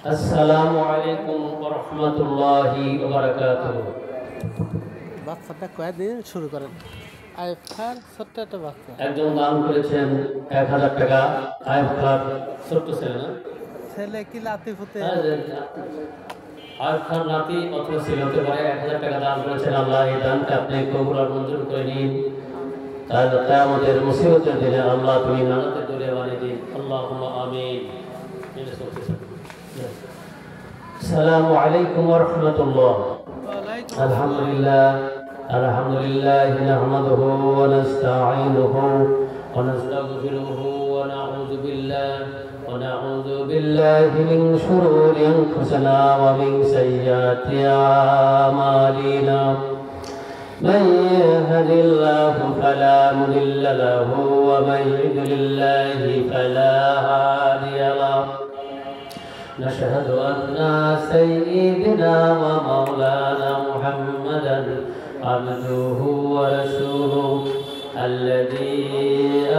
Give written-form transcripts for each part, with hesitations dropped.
আসসালামু আলাইকুম ওয়া রাহমাতুল্লাহি ওয়া বারাকাতুহু। বাচ্চাটা কয়েকদিন শুরু করেন। আইফার ছোট্ট একটা বাচ্চা, একজন দান করেছেন 1000 টাকা। আইফ খান ছোট্ট ছেলে না? ছেলে কি লাতি ফুতে আইফ খান নাতি অথবা ছেলে হতে পারে। 1000 টাকা দান করেছেন। আল্লাহ এই দানকে আপনি কবুল আর মঞ্জুর করে নিন। তার কিয়ামতের মুসিবতের দিনে আল্লাহ তুমি নাজাতের দরিয়া বানিয়ে দিন। আল্লাহুম্মা আমিন। আসসালামু আলাইকুম ওয়া রাহমাতুল্লাহ। الحمد لله نحمده ونستعينه ونستغفره ونعوذ بالله من شرور أنفسنا ومن سيئات أعمالنا. من يهد الله فلا مضل له ومن يضلل فلا هادي له. نشهد أن سيدنا ومولانا محمدا عبده ورسوله الذي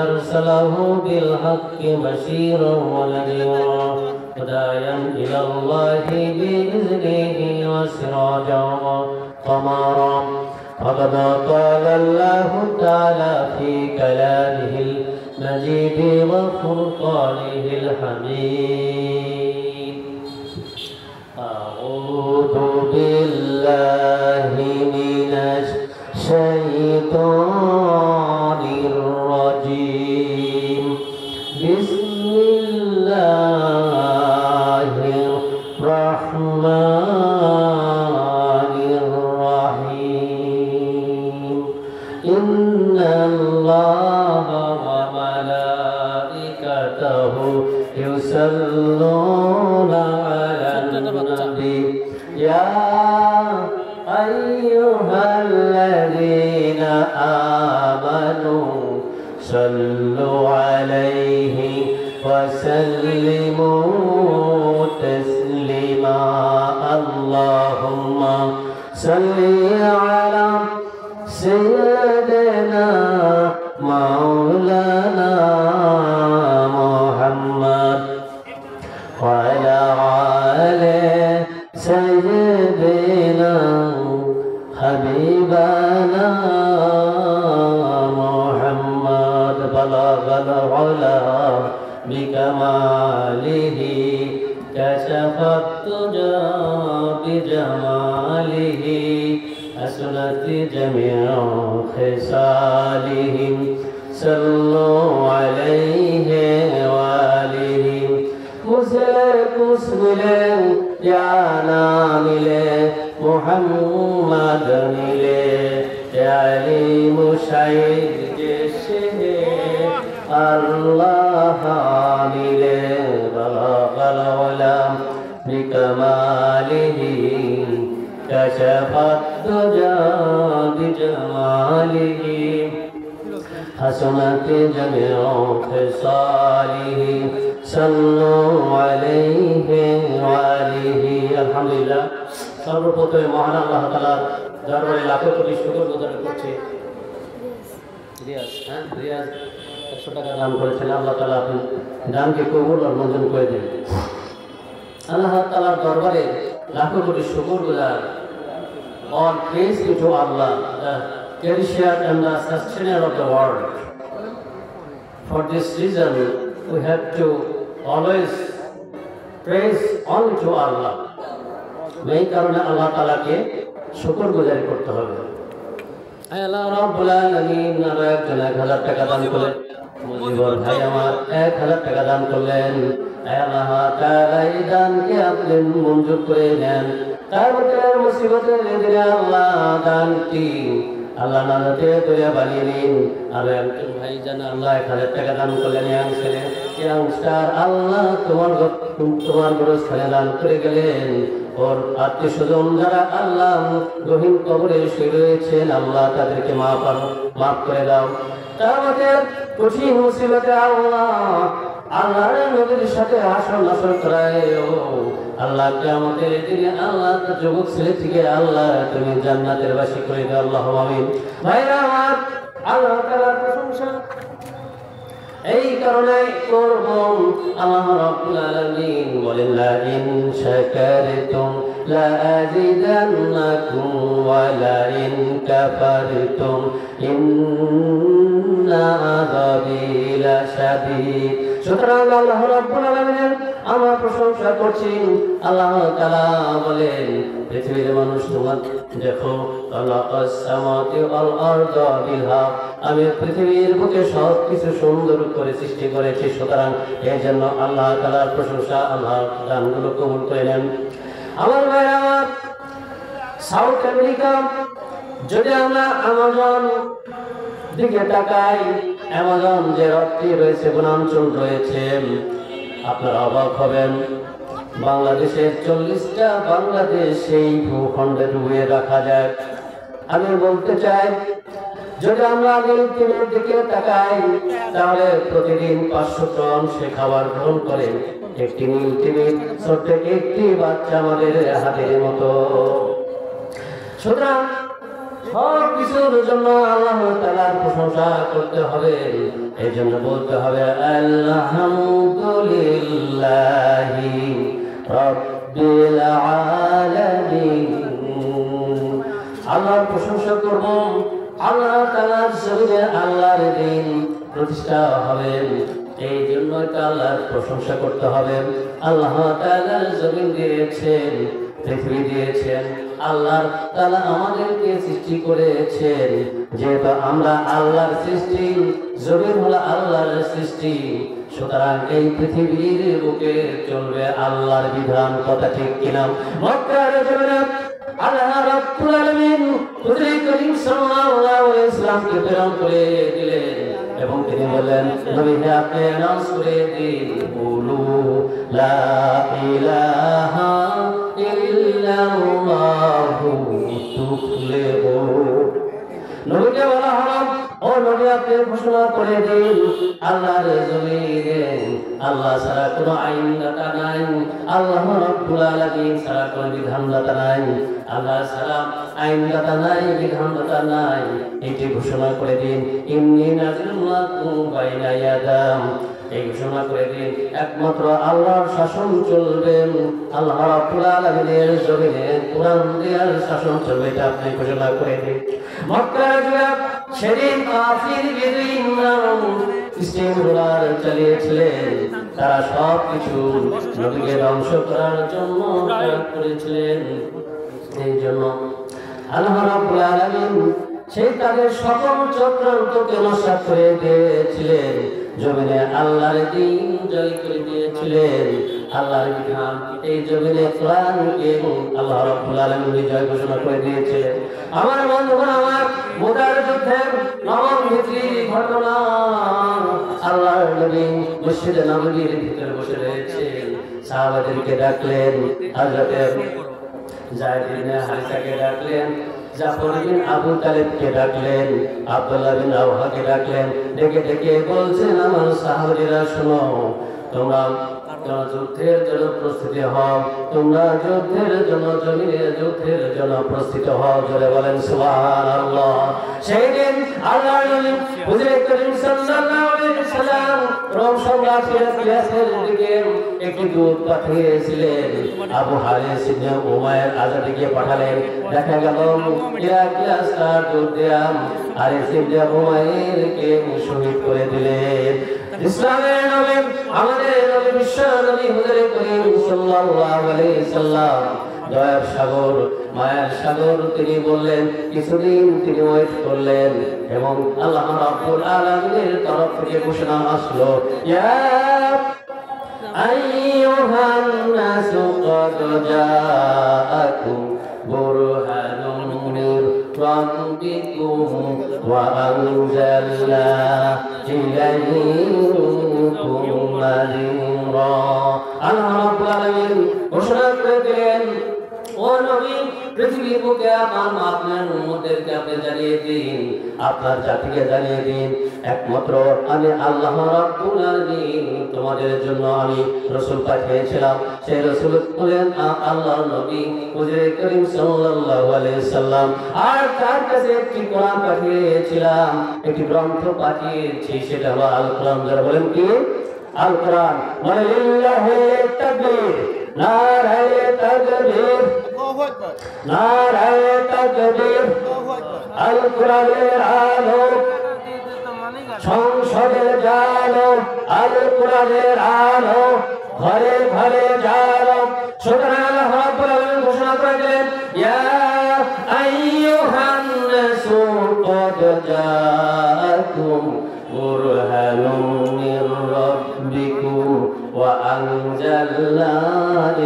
أرسله بالحق بشيرا ونذيرا وداعيا إلى الله بإذنه وسراجا وقمرا. فقد قال الله تعالى في كلامه المجيد وفرقانه الحميد. أعوذ بالله من الشيطان الرجيم. بسم الله الرحمن الرحيم. إن الله وملائكته يصلون على النبي يا أيها الذين آمنوا صلوا عليه وسلموا تسليما. اللهم صل على سيدنا مولانا محمد وعلى آل سيدنا حبيبنا محمد. بلغ العلا بكماله كشف الدجى بجماله حسنت جميع خصالهم. صلوا عليه وآله. মুঝে কুছ মিলে ইয়া না মিলে মুহাম্মদ মিলে আলী মুশাইদ জেশে আল্লাহ মিলে. বালাগাল উলাম বিকামালিহি কাশাফাত দুজা বিজামালিহি حسنت جميع خصاله. صلوا عليه وآله. আলহামদুলিল্লাহ। সর্বপ্রথমে মহান আল্লাহ তাআলার দরবারে লাখো কোটি শুকর গুজার করছি। রিয়াজ 100 টাকা দান করেছেন। আল্লাহ তাআলা আপনি দানকে কবুল আর মঞ্জুর করে দিন। আল্লাহ তাআলার দরবারে লাখো কোটি শুকর গুজার। All praise be to Allah, the creator and the sustainer of the world. For this reason, we have to always praise only to Allah. এই কারণে আল্লাহ তাআলাকে শুকর গুজারি করতে হবে। আল্লাহ রাব্বুল আলামিন আরো একজন 1000 টাকা দান করলেন। মুজিবুর ভাই আমার 1000 টাকা দান করলেন। আল্লাহ তাআলা এই দানকে আপনি মঞ্জুর করে নেন। তার মুসিবতের দিনে আল্লাহ দানটি আল্লাহ নাজাতের দরিয়া বানিয়ে নিন। আর একজন ভাই জানা আল্লাহ 1000 টাকা দান করলেন। ইয়াংস্টার আল্লাহ তোমার গোরস্থানে দান করে গেলেন। ওর আত্মীয় স্বজন যারা আল্লাহ গহীন কবরে শুয়ে রয়েছেন আল্লাহ তাদেরকে মাফ করে দাও। তাদের কঠিন মুসিবতে আল্লাহ আল্লাহর নবীর সাথে আসর নাসর করায়ও। আল্লাহ কিয়ামতের দিনে আল্লাহ যুবক ছেলে থেকে আল্লাহ তুমি জান্নাতের বাসী করে দাও। আল্লাহুম্মা আমিন। ভাইরা আমার, আল্লাহ তাআলার প্রশংসা এই কারণে করব। আল্লাহ রাব্বুল আলামিন বলেন লা ইন شكرتم لأزيدنكم ولئن كفرتم إن عذابي لشديد সুতরাং আল্লাহ রাব্বুল আলামিন আমরা প্রশংসা করছি। আল্লাহ তাআলা বলেন পৃথিবীর মানুষ তোমরা দেখো খালাকাস সামাওয়াতি ওয়াল আরদা বিল হক, আমি পৃথিবীর বুকে সব কিছু সুন্দর করে সৃষ্টি করেছি। সুতরাং এই জন্য আল্লাহ তাআলার প্রশংসা, আল্লাহর দানগুলো কবুল করে নেন। আমার ভাইরা, আমার সাউথ আমেরিকা যদি আমরা আমাজন দিকে তাকাই, অ্যামাজন যে হ্রদটি রয়েছে, বনাঞ্চল রয়েছে, আপনারা অবাক হবেন। বাংলাদেশের 40টা বাংলাদেশ সেই ভূখণ্ডে ডুবিয়ে রাখা যায়। আমি বলতে চাই, যদি আমরা নীলতিমির দিকে তাকাই তাহলে প্রতিদিন 500 টন সে খাবার গ্রহণ করে। একটি নীলতিমির ছোট্ট একটি বাচ্চা আমাদের হাতের মতো। সুতরাং সব কিছুর জন্য আল্লাহ তাআলার প্রশংসা করতে হবে। এই জন্য বলতে হবে আলহামদুলিল্লাহি রাব্বিল আলামিন। আল্লাহর প্রশংসা করব। আল্লাহ তাআলার জমিনে আল্লাহর দ্বীন প্রতিষ্ঠা হবে, এই জন্য আল্লাহর প্রশংসা করতে হবে। আল্লাহ তাআলার জমিন দিয়েছেন, পৃথিবী দিয়েছেন, আল্লাহ তাআলা আমাদেরকে সৃষ্টি করেছেন। যেহেতু আমরা আল্লাহর সৃষ্টি, জমিন হলো আল্লাহর সৃষ্টি, সুতরাং এই পৃথিবীর বুকে চলবে আল্লাহর বিধান। কথা ঠিক কিনা? মক্কার জমিনে আল্লাহ রাব্বুল আলামিন হুজুর করিম সাল্লাল্লাহু আলাইহি ওয়াসাল্লামকে প্রেরণ করে দিলেন এবং তিনি বললেন, নবী হে, আপনি অ্যানাউন্স করে দিন, বলু লা ইলাহা ইল্লাল্লাহু তুফলিহু। নবীকে বলা হলো, ও নবী, আপনি ঘোষণা করে দিন, আল্লাহর জমিনে আল্লাহ ছাড়া কোনো আইনদাতা নাই, আল্লাহ রাব্বুল আলামিন ছাড়া কোনো বিধানদাতা নাই, আল্লাহ ছাড়া আইনদাতা নাই, বিধানদাতা নাই, এটি ঘোষণা করে দিন। ইন্নী নাযিরুল্লাকুম বাইনা ইয়াদাম, এই ঘোষণা করে দিন একমাত্র আল্লাহর শাসন চলবে, আল্লাহ রাব্বুল আলামিনের জমিনে কুরআন দেওয়ার শাসন চলবে, এটা আপনি ঘোষণা করে দিন। মক্কার যুগে সেদিন কাফির বেদুইন সিস্টেম রুলার চালিয়েছিলেন, তারা সব কিছু নবীকে ধ্বংস করার জন্য করেছিলেন। এই জন্য আল্লাহ রাব্বুল আলামিন সেই তাদের সকল চক্রান্তকে নষ্ট করে দিয়েছিলেন, জমিনে আল্লাহর দ্বীন জয় করে দিয়েছিলেন, আল্লাহর বিধান এই জমিনে কোরআনকে আল্লাহ রাব্বুল আলামিন বিজয় ঘোষণা করে দিয়েছিলেন। আমার বন্ধুগণ, আমার মুতার যুদ্ধের নবম হিজরি ঘটনা, আল্লাহর নবী মসজিদে নববীর ভিতরে বসে রয়েছেন, সাহাবাদেরকে ডাকলেন, হযরত যায়েদ ইবনে হারিসাকে ডাকলেন, জাফর বিন আবু তালেবকে ডাকলেন, আব্দুল্লাহ বিন রাওহাকে ডাকলেন, ডেকে ডেকে বলছেন, আমার সাহাবীরা শোনো, তোমরা যুদ্ধের জন্য প্রস্তুতি হও, তোমরা যুদ্ধের জন্য জমিনের যুদ্ধের জন্য প্রস্তুত হও। জোরে বলেন সুবহানাল্লাহ। সেই দিন আল্লাহর নবী হুজুর করিম সাল্লাল্লাহু আলাইহি ওয়াসাল্লাম রোম সম্রাট হিরাক্লিয়াসের দিকে একটি দূত পাঠিয়েছিলেন। আবু হারিস ইবনে উমাইর আজাদিকে পাঠালেন। দেখা গেল হিরাক্লিয়াস তার দূত দিয়া হারিস ইবনে উমাইরকে শহীদ করে দিলেন। ইসলামের নবী, আমাদের নবী, বিশ্ব নবী হুজুর করিম সাল্লাল্লাহু আলাইহি সাল্লাম, দয়ার সাগর, মায়ার সাগর, তিনি বললেন, কিছুদিন তিনি ওয়েট করলেন এবং আল্লাহ রাব্বুল আলামিনের তরফ থেকে ঘোষণা আসলো, ইয়া আইয়ুহান নাসু ক্বাদ জাআকুম বুরহানুম মির রাব্বিকুম ওয়া আনজালনা ইলাইকুম নাযীরা। আল্লাহ রাব্বুল আলামিন ঘোষণা করে দিলেন, ও নবী, পৃথিবীর বুকে আপনার উম্মতদেরকে আপনি জানিয়ে দিন, আপনার জাতিকে জানিয়ে দিন, একমাত্র আমি আল্লাহ রাব্বুল আলামিন তোমাদের জন্য আমি রাসূল পাঠিয়েছিলাম। সেই রাসূল হলেন আল্লাহর নবী হুজুর করিম সাল্লাল্লাহু আলাইহি সাল্লাম। আর তার কাছে একটি কোরআন পাঠিয়েছিলাম, একটি গ্রন্থ পাঠিয়েছি, সেটা হলো আল কোরআন। যারা বলেন কি? আল কোরআন। মানে লিল্লাহি তাকবীর, নারায়ে তাকবীর আল্লাহু আকবার নারায়ে তাকবীর আল্লাহু আকবার আল কোরআনের আলো সংসদে জালো আল কোরআনের আলো ঘরে ঘরে জালো সুতরাং আল্লাহ রাব্বুল আলামিন ঘোষণা করে দিলেন ইয়া আইয়ুহান নাসু ক্বাদ জাআকুম বুরহানুম মির রাব্বিকুম ওয়া আনজালনা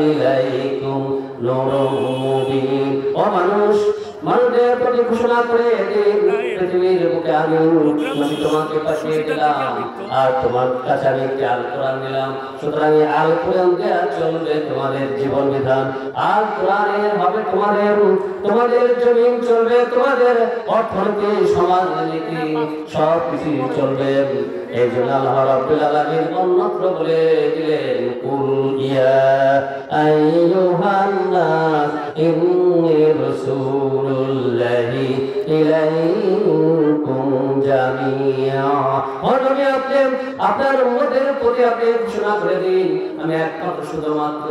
ইলাইকুম নূরুম মুবিন। ও মানুষ, মানুষের প্রতি ঘোষণা করে দিন পৃথিবীর বুকে আমি তোমাকে পাঠিয়ে দিলাম আর তোমার কাছে আমি একটি আল কোরআন দিলাম। সুতরাং এই আল কোরআন দেওয়া চলবে তোমাদের জীবন বিধান। আল কোরআনের হবে তোমাদের জমিন চলবে, তোমাদের অর্থনীতি সমাজনীতি সব কিছু চলবে। এই জন্য আল্লাহ রাব্বুল আলামিন অন্যত্র বলে দিলেন কুল ইয়া আইয়ুহান নাস ইন্নী রাসূলুল্লাহি ইলাইকুম জামিআ। আপনি আপনার উম্মতের প্রতি আপনি ঘোষণা করে দিন আমি একমাত্র শুধুমাত্র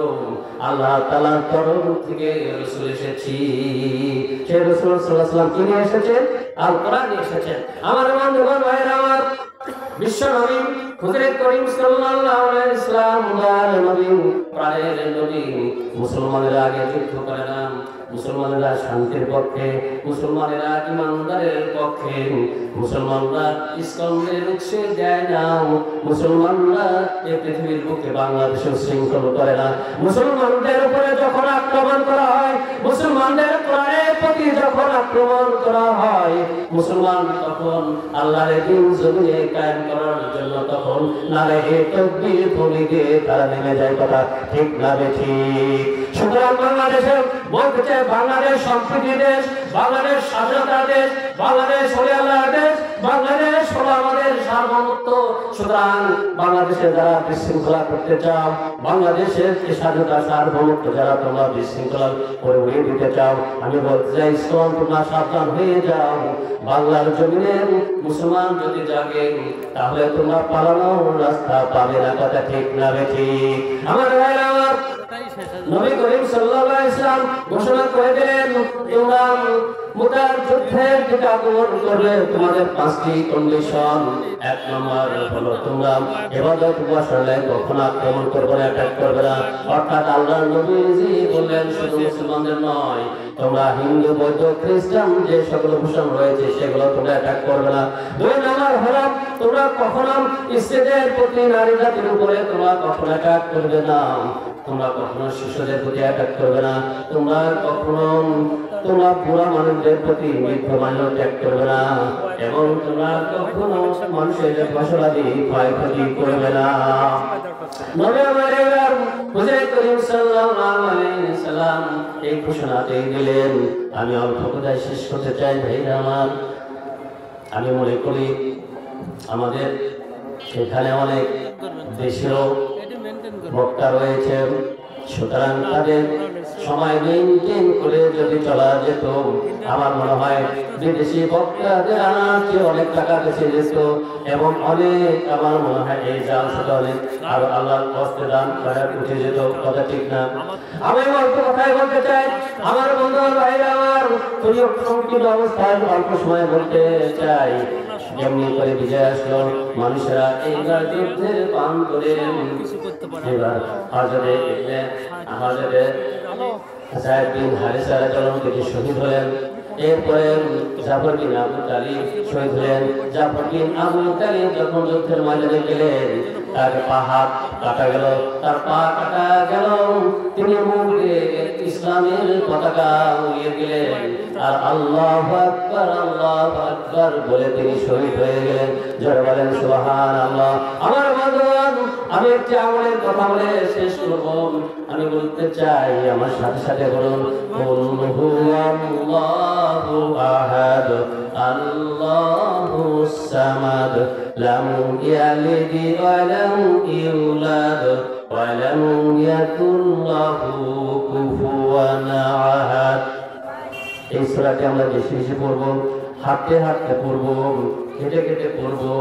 আল্লাহ তাআলার তরফ থেকে রাসূল এসেছি। সেই রাসূল সাল্লাল্লাহু আলাইহি ওয়াসাল্লাম কি নিয়ে এসেছেন? আল কোরআন নিয়ে এসেছেন। আমার বন্ধুগণ ভাইরা আমার, বিশ্ব নবী হুজুরে করিম সাল্লাল্লাহু আলাইহি ওয়াসাল্লাম নবী, প্রাণের নবী। মুসলমানেরা আগে যুদ্ধ করে না, মুসলমানেরা শান্তির পক্ষে, মুসলমানেরা ইমানদারের পক্ষে, মুসলমানরা ইসলামের উৎসে দেয় না, মুসলমানরা এই পৃথিবীর বুকে বাংলাদেশে শৃঙ্খল করে না। মুসলমানদের উপরে যখন আক্রমণ করা হয়, মুসলমানদের কোরআনের প্রতি যখন আক্রমণ করা হয়, মুসলমান তখন আল্লাহর দ্বীন জমিনে কায়েম করার জন্য তখন নারে তাকবীর ধ্বনি দিয়ে তারা নেমে যায়। কথা ঠিক না ঠিক? সুতরাং বাংলাদেশে বলতে চাই, বাংলাদেশ সম্প্রীতি দেশ, বাংলাদেশ স্বাধীনতা দেশ, বাংলাদেশ হলে আল্লাহর দেশ, বাংলাদেশ হলো আমাদের সার্বভৌমত্ব। সুতরাং বাংলাদেশে যারা বিশৃঙ্খলা করতে চাও, বাংলাদেশের স্বাধীনতা সার্বভৌমত্ব যারা তোমরা বিশৃঙ্খলা করে উড়িয়ে দিতে চাও, আমি বলতে চাই ইসলাম তোমরা সাবধান হয়ে যাও। বাংলার জমিনে মুসলমান যদি জাগে তাহলে তোমরা পালানোর রাস্তা পাবে না। কথা ঠিক না ঠিক? আমার ভাইরা আমার, নবী করিম সাল্লাল্লাহু আলাইহি ওয়াসাল্লাম ঘোষণা করে দিলেন তোমরা মুতার যুদ্ধের দিকে আগমন করলে তোমাদের 5টি কন্ডিশন। 1 নম্বর হলো তোমরা ইবাদত উপাসনায় কখনো আক্রমণ করবে না, অ্যাটাক করবে না। অর্থাৎ আল্লাহর নবীজি বললেন শুধু মুসলমানদের নয়, তোমরা হিন্দু বৌদ্ধ খ্রিস্টান যে সকল ভূষণ রয়েছে সেগুলো তোমরা অ্যাটাক করবে না। 2 নম্বর হলো তোমরা কখনো স্ত্রীদের প্রতি, নারী জাতির উপরে তোমরা কখনো অ্যাটাক করবে না, তোমরা কখনো শিশুদের প্রতি অ্যাটাক করবে না, তোমরা কখনো বুড়া মানুষদের প্রতি মৃত্যু মানুষ ত্যাগ করবে না, এবং তোমরা কখনো মানুষের ফসলাদি ক্ষয়ক্ষতি করবে না। নবী আমাদের হুজুর করিম সাল্লাল্লাহু আলাইহি ওয়াসাল্লাম এই ঘোষণাটি দিলেন। আমি অল্প কথায় শেষ করতে চাই ভাইরা আমার। আমি মনে করি আমাদের সেখানে অনেক দেশেরও বক্তা রয়েছে, সুতরাং তাদের সময় মেনটেন করে যদি চলা যেত, আমার মনে হয় বিদেশি বক্তাদের আনাতে অনেক টাকা বেঁচে যেত এবং অনেক, আমার মনে হয় এই জাল সাথে অনেক আরো আল্লাহর কষ্টে দান উঠে যেত। কথা ঠিক না? আমি অল্প কথাই বলতে চাই আমার বন্ধু ভাইরা আমার, সংকীর্ণ অবস্থায় অল্প সময় বলতে চাই। যেমনি করে বিজয় আসলো, মানুষেরা এইবার যুদ্ধের পান করে এবার শহীদ হলেন। এরপরে জাফর বিন আবু তালিব শহীদ হলেন। জাফর বিন আবু তালিব যখন যুদ্ধের ময়দানে গেলেন, তার পা হাত কাটা গেল, তার পা কাটা গেল, তিনি মুখে ইসলামের পতাকা উড়িয়ে দিলেন আর আল্লাহু আকবার বলে তিনি শহীদ হয়ে গেলেন। যারা বলেন সুবহানাল্লাহ। আমার বন্ধুগণ, আমি একটি আমলের কথা বলে শেষ করব। আমি বলতে চাই, আমার সাথে সাথে বলুন কুল হুয়াল্লাহু আহাদ আল্লাহুস সামাদ লাম ইয়ালিদ ওয়া লাম ইউলাদ ওয়া লাম ইয়াকুল লাহু কুফুয়ান আহাদ। এই সূরাটি আমরা বেশি বেশি পড়ব। হাঁটতে হাঁটতে পড়বো, হেঁটে হেঁটে পড়বো।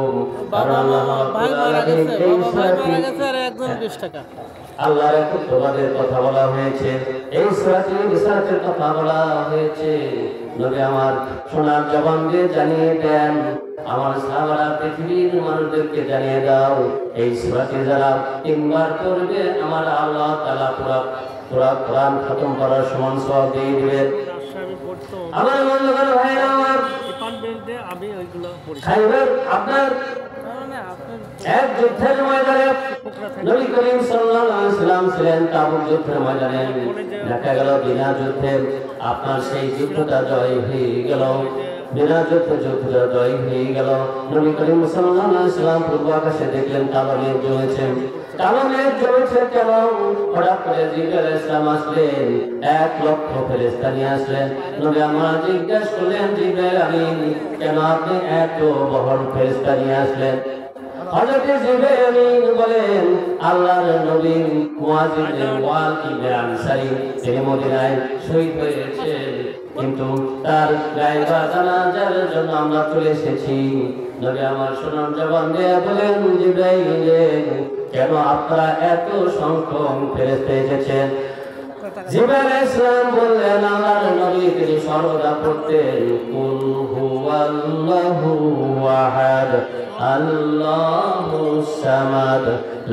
বাবা ভাই মারা গেছে, এই বাবা ভাই সূরাটি মারা গেছে আর একজন 20 টাকা। আল্লাহর একত্ববাদের কথা বলা হয়েছে, এই সূরাতে রিসালাতের কথা বলা হয়েছে। নবী আমার সোনার জবান দিয়ে জানিয়ে দেন, আমার সাহাবারা পৃথিবীর মানুষদেরকে জানিয়ে দাও, এই সূরাটি যারা 3 বার পড়বে আমার আল্লাহ তাআলা পুরা কোরআন খতম করার সমান সওয়াব দিয়ে দিবেন। আমার বন্ধুগণ ভাইরা আমার, আমি ওইগুলো পড়ি। খাইবার আপনার এক যুদ্ধের ময়দানে নবী করিম সাল্লাল্লাহু আলাইহি ওয়াসাল্লাম ছিলেন তাবুক যুদ্ধের ময়দানে। দেখা গেল বিনা যুদ্ধে আপনার সেই যুদ্ধটা জয় হয়ে গেল, বিনা যুদ্ধে যুদ্ধটা জয় হয়ে গেল। নবী করিম সাল্লাল্লাহু আলাইহি ওয়াসাল্লাম পূর্ব আকাশে দেখলেন কালো মেঘ জমেছে, কালো মেঘ জমেছে কেন? হঠাৎ করে জিবরাইল আলাইহিস সালাম আসলেন, 1 লক্ষ ফেরেশতা নিয়ে আসলেন। নবী আমার জিজ্ঞেস করলেন, জিবরাইল আমিন, কেন আপনি এত বহর ফেরেশতা নিয়ে আসলেন? হযরত জিবরাইল আমিন বলেন, আল্লাহর নবী মুআয ইবনে ওয়াল ইবনে আনসারী তিনি মদিনায় শহীদ হয়েছেন, কিন্তু তার গায়বা জানাজার জন্য আমরা চলে এসেছি। নবী আমার সোনার জবান দিয়ে বলেন, জিবরাইল কেন আপনারা এত সংখ্যক ফেরেশতা এসেছেন? জিবরাইল আলাইহিস সালাম বললেন, আল্লাহর নবী তিনি সর্বদা পড়তেন, কুল হুয়াল্লাহু আহাদ আল্লাহুস সামাদ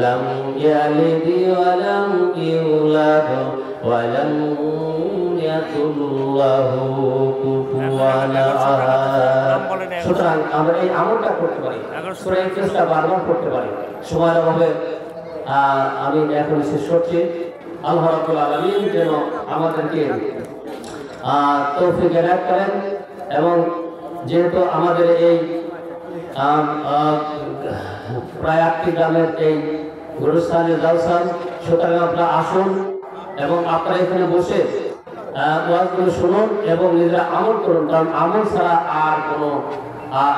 লাম ইয়ালিদ ওয়া লাম ইউলাদ ওয়া লাম ইয়াকুল লাহু কুফুয়ান আহাদ। সুতরাং আমরা এই আমলটা করতে পারি, সূরা ইখলাসটা বারবার করতে পারি। সময়ের অভাবে আমি এখন শেষ করছি। আল্লাহ রাব্বুল আলামিন যেন আমাদেরকে তৌফিক এনায়েত করেন, এবং যেহেতু আমাদের এই প্রায় 8টি গ্রামের এই গুরুস্থানের জালসা, সুতরাং আপনারা আসুন এবং আপনারা এখানে বসে ওয়াজগুলো শুনুন এবং নিজেরা আমল করুন, কারণ আমল ছাড়া আর কোনো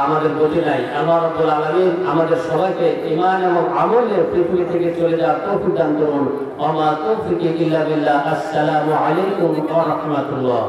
আমাদের গতি নাই। আল্লাহ রাব্বুল আলামিন আমাদের সবাইকে ঈমান এবং আমলে পৃথিবী থেকে চলে যাওয়ার তৌফিক দান করুন। ওয়া মা তৌফিকি ইল্লা বিল্লাহ। আসসালামু আলাইকুম ওয়া রাহমাতুল্লাহ।